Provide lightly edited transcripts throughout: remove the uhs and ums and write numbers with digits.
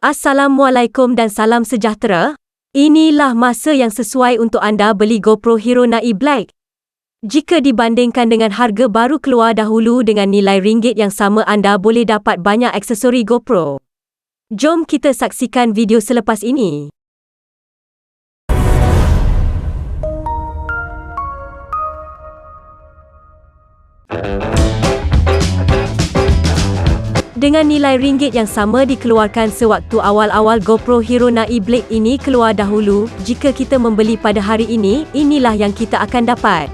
Assalamualaikum dan salam sejahtera. Inilah masa yang sesuai untuk anda beli GoPro Hero Nai Black. Jika dibandingkan dengan harga baru keluar dahulu dengan nilai ringgit yang sama, anda boleh dapat banyak aksesori GoPro. Jom kita saksikan video selepas ini. Dengan nilai ringgit yang sama dikeluarkan sewaktu awal-awal GoPro Hero Nai Black ini keluar dahulu, jika kita membeli pada hari ini, inilah yang kita akan dapat.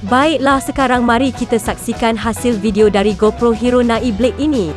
Baiklah, sekarang mari kita saksikan hasil video dari GoPro Hero Nai Black ini.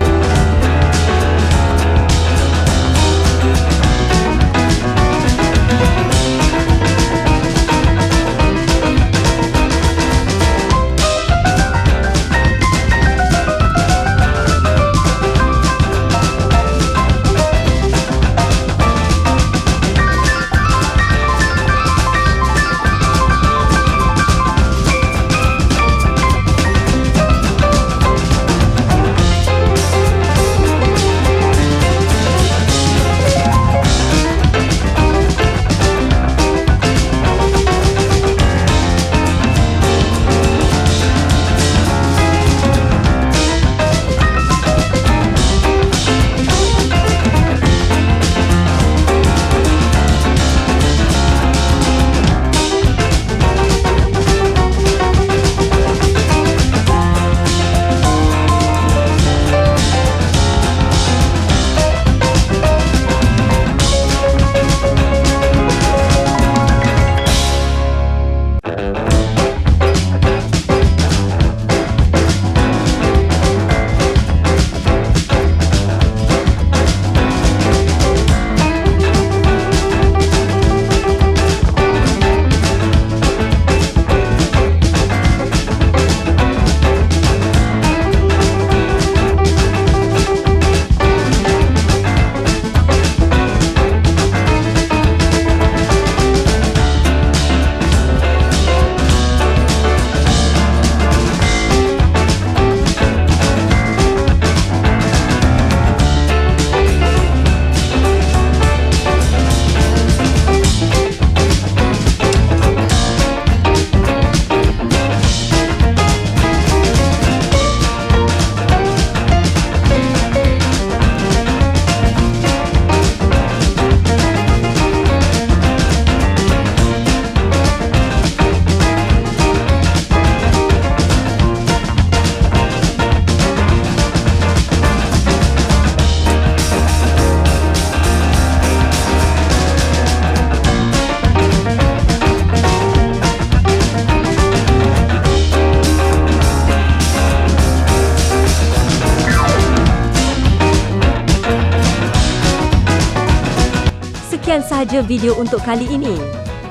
Sekian sahaja video untuk kali ini.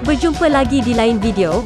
Berjumpa lagi di lain video.